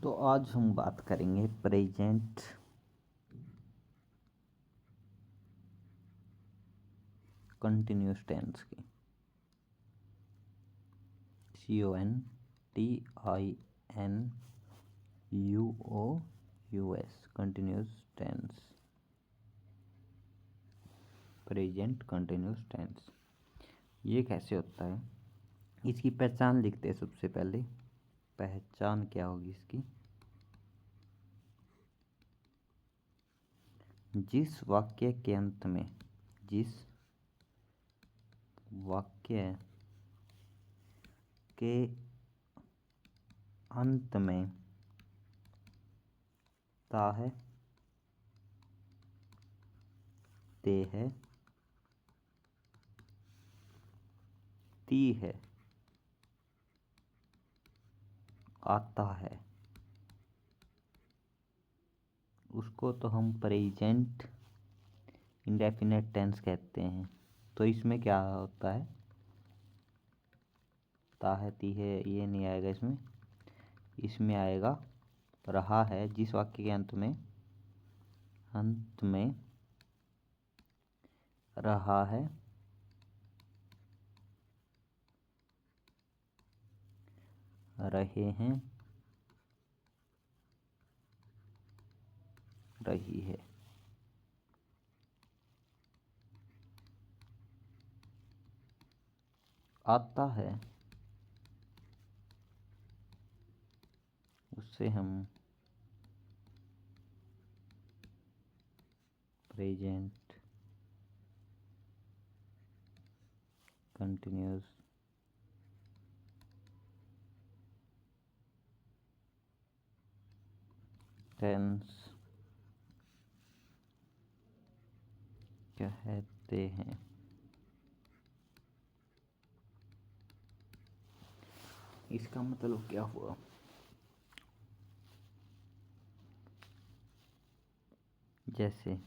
तो आज हम बात करेंगे प्रेजेंट कंटिन्यूस टेंस की। CONTINUOUS continuous tense, present continuous tense. ये कैसे होता है, इसकी पहचान लिखते हैं। सबसे पहले पहचान क्या होगी इसकी? जिस वाक्य के अंत में ता है, ते है, ती है, आता है, उसको तो हम प्रेजेंट इंडेफिनेट टेंस कहते हैं। तो इसमें क्या होता है? ता है, ती है, ये नहीं आएगा इसमें। इसमें आएगा रहा है। जिस वाक्य के अंत में रहा है, रहे हैं, रही है। आता है, उससे हम प्रेजेंट कंटिन्यूस टेंस कहते हैं। इसका मतलब क्या हुआ? जैसे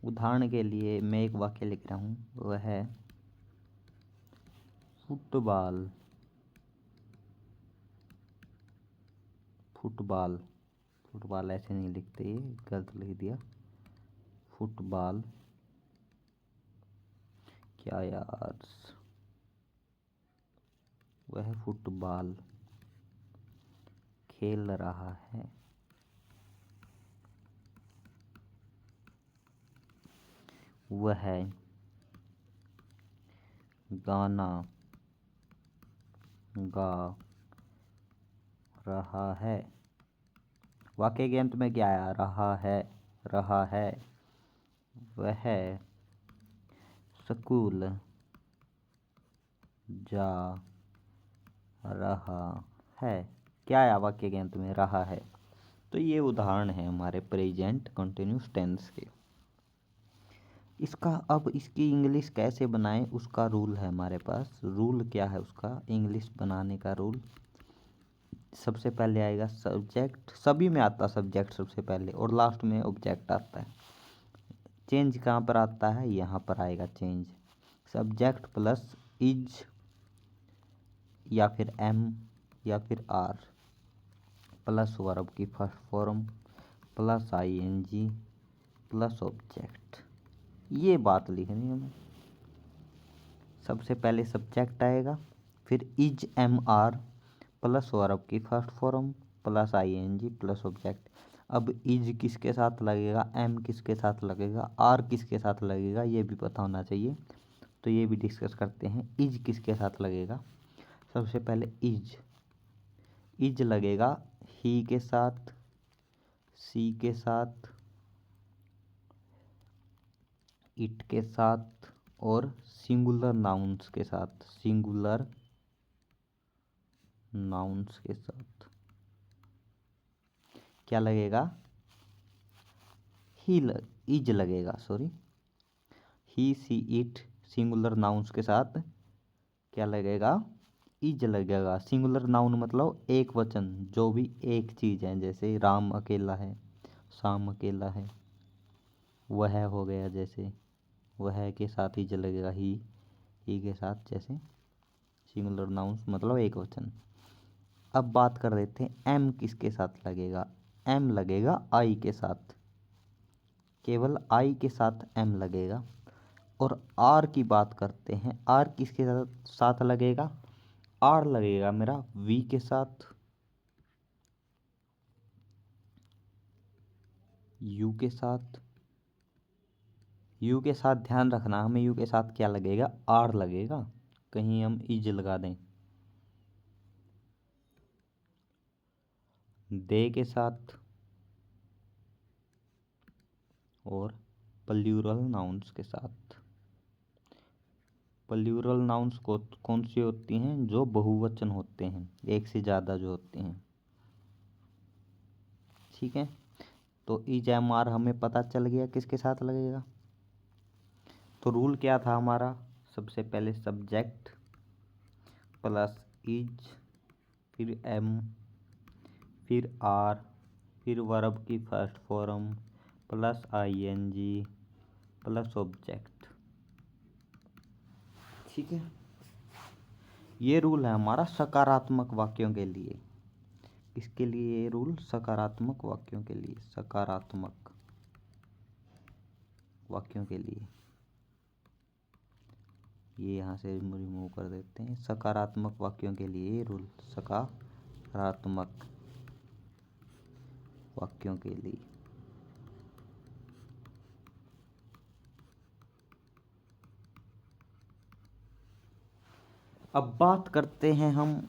उदाहरण के लिए मैं एक वाक्य लिख रहा हूँ, वह है फुटबॉल। फुटबॉल ऐसे नहीं लिखते, ये गलत लिख दिया। फुटबॉल क्या यार, वह फुटबॉल खेल रहा है। वह गाना गा रहा है। वाक्य के अंत में क्या आया? रहा है। वह स्कूल जा रहा है। क्या आया वाक्य के अंत में? रहा है। तो ये उदाहरण है हमारे प्रेजेंट कंटिन्यूस टेंस के। अब इसकी इंग्लिश कैसे बनाएं, उसका रूल है हमारे पास। रूल क्या है उसका? इंग्लिश बनाने का रूल, सबसे पहले आएगा सब्जेक्ट। सभी में आता सब्जेक्ट सबसे पहले, और लास्ट में ऑब्जेक्ट आता है। चेंज कहाँ पर आता है? यहाँ पर आएगा चेंज। सब्जेक्ट प्लस इज या फिर एम या फिर आर प्लस वर्ब की first form plus ING plus object. ये बात लिखनी है हमें। सबसे पहले सब्जेक्ट आएगा, फिर इज MR प्लस वर्ब की first form plus ING plus object. अब इज किसके साथ लगेगा, एम किसके साथ लगेगा, आर किसके साथ लगेगा, ये भी पता होना चाहिए। तो ये भी डिस्कस करते हैं। इज किसके साथ लगेगा? सबसे पहले इज लगेगा ही के साथ, सी के साथ, इट के साथ और सिंगुलर नाउन्स के साथ। क्या लगेगा? इज लगेगा, sorry. He, she, it singular nouns के साथ क्या लगेगा? इज लगेगा। सिंगुलर नाउन मतलब एक वचन, जो भी एक चीज है। जैसे राम अकेला है, शाम अकेला है। वह हो गया, जैसे वह के साथ इज लगेगा, ही के साथ। जैसे सिंगुलर नाउन्स मतलब एक वचन। अब बात कर देते हैं एम किसके साथ लगेगा। एम लगेगा आई के साथ, केवल आई के साथ एम लगेगा। और आर की बात करते हैं, आर किसके साथ साथ लगेगा। आर लगेगा मेरा वी के साथ, यू के साथ। यू के साथ ध्यान रखना, हमें यू के साथ क्या लगेगा, आर लगेगा, कहीं हम इज लगा दें। दे के साथ, और प्लूरल नाउन्स के साथ। प्लूरल नाउन्स को कौन सी होती हैं, जो बहुवचन होते हैं, एक से ज़्यादा जो होते हैं। ठीक है, तो इज एम आर हमें पता चल गया किसके साथ लगेगा। तो रूल क्या था हमारा, सबसे पहले सब्जेक्ट प्लस इज, फिर एम, फिर आर, फिर वर्ब की first form plus I N G plus object. ठीक है, ये रूल है हमारा सकारात्मक वाक्यों के लिए। किसके लिए ये रूल, सकारात्मक वाक्यों के लिए, सकारात्मक वाक्यों के लिए। ये यहाँ से रिमूव कर देते हैं, सकारात्मक वाक्यों के लिए ये रूल, सकारात्मक वाक्यों के लिए। अब बात करते हैं हम,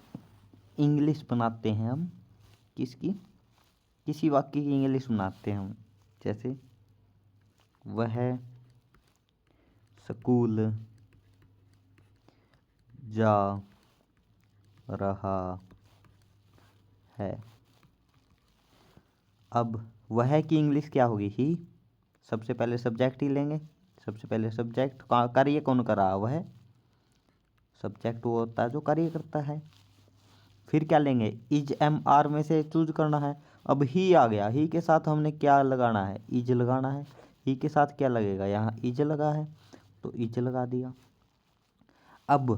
इंग्लिश बनाते हैं हम किसकी, किसी वाक्य की इंग्लिश बनाते हैं हम। जैसे वह स्कूल जा रहा है। अब वह की इंग्लिश क्या होगी, ही। सबसे पहले सब्जेक्ट ही लेंगे, सबसे पहले सब्जेक्ट, कार्य कौन कर रहा, वह। सब्जेक्ट वो होता है जो कार्य करता है। फिर क्या लेंगे, इज एम आर में से चूज करना है। अब ही आ गया, ही के साथ हमने क्या लगाना है, इज लगाना है। ही के साथ क्या लगेगा, यहाँ इज लगा है तो इज लगा दिया। अब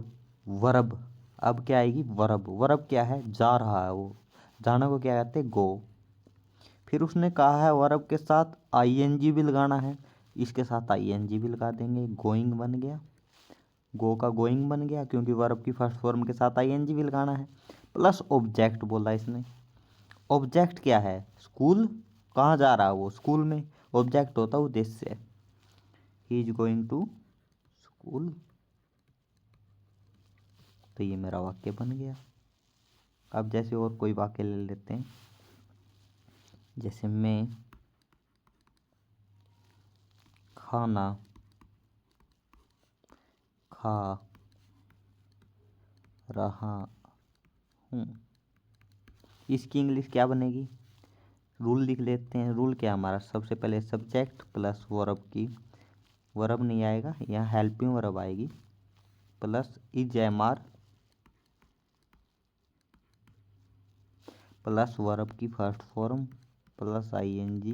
वर्ब, अब क्या आएगी वर्ब। वर्ब क्या है, जा रहा है वो, जाना को क्या कहते हैं, गो। फिर उसने कहा है वर्ब के साथ आईएनजी भी लगाना है, इसके साथ आईएनजी भी लगा देंगे, गोइंग बन गया, गो का गोइंग बन गया, क्योंकि वर्ब की फर्स्ट फॉर्म के साथ आईएनजी भी लगाना है। प्लस ऑब्जेक्ट बोला इसने। ऑब्जेक्ट क्या है, स्कूल, कहाँ जा रहा है वो, स्कूल में। ऑब्जेक्ट होता है उद्देश्य, he is going to school. तो ये मेरा वाक्य बन गया। अब जैसे और कोई वाक्य ले लेते हैं, जैसे मैं खाना खा रहा हूँ, इसकी इंग्लिश क्या बनेगी। रूल लिख लेते हैं, रूल क्या हमारा, सबसे पहले सब्जेक्ट प्लस वर्ब की, वर्ब नहीं आएगा यहाँ, हेल्पिंग वर्ब आएगी, plus is am are plus verb की first form plus I N G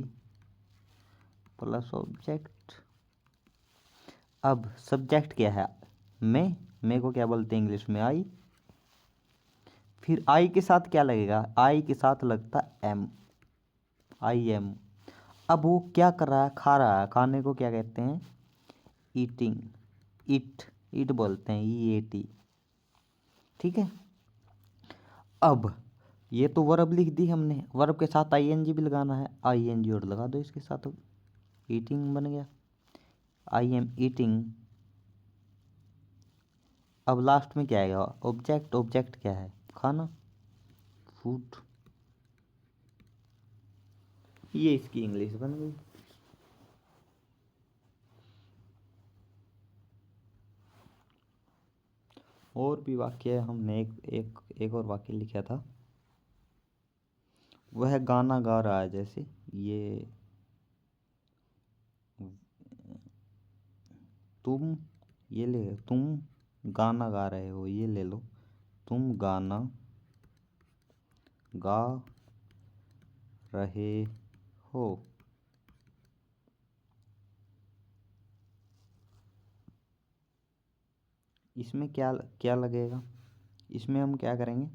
plus object. अब सब्जेक्ट क्या है, मैं को क्या बोलते हैं इंग्लिश में, आई। फिर आई के साथ क्या लगेगा, आई के साथ लगता एम, आई एम। अब वो क्या कर रहा है, खा रहा है, खाने को क्या कहते हैं, ईटिंग, इट, इट बोलते हैं, ई ए टी। ठीक है, अब ये तो वर्ब लिख दी हमने, वर्ब के साथ आईएनजी भी लगाना है, आईएनजी और लगा दो इसके साथ, ईटिंग बन गया, आई एम ईटिंग। अब लास्ट में क्या आएगा, ऑब्जेक्ट, ऑब्जेक्ट क्या है, खाना, फूड। ये इसकी इंग्लिश बन गई। और भी वाक्य हमने एक और वाक्य लिखा था, वह गाना गा रहा है, जैसे ये तुम, ये ले, तुम गाना गा रहे हो, ये ले लो, तुम गाना गा रहे हो। इसमें क्या क्या लगेगा, इसमें हम क्या करेंगे,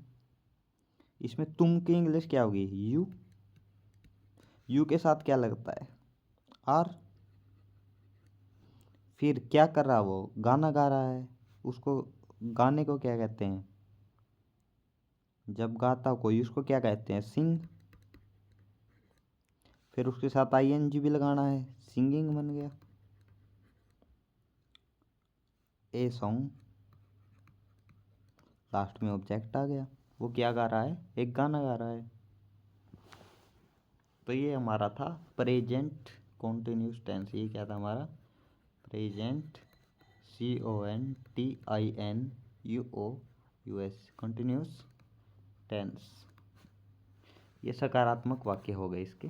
इसमें तुम की इंग्लिश क्या होगी? यू। यू के साथ क्या लगता है? आर। फिर क्या कर रहा वो? गाना गा रहा है। उसको गाने को क्या कहते हैं? जब गाता कोई उसको क्या कहते हैं? सिंग। फिर उसके साथ आईएनजी भी लगाना है, सिंगिंग बन गया। ए सॉन्ग, लास्ट में ऑब्जेक्ट आ गया। वो क्या गा रहा है? एक गाना गा रहा है। तो ये हमारा था प्रेजेंट कॉन्टिन्यूस टेंस। ये क्या था हमारा? Present CONTINUOUS continuous tense. ये सकारात्मक वाक्य हो गए इसके।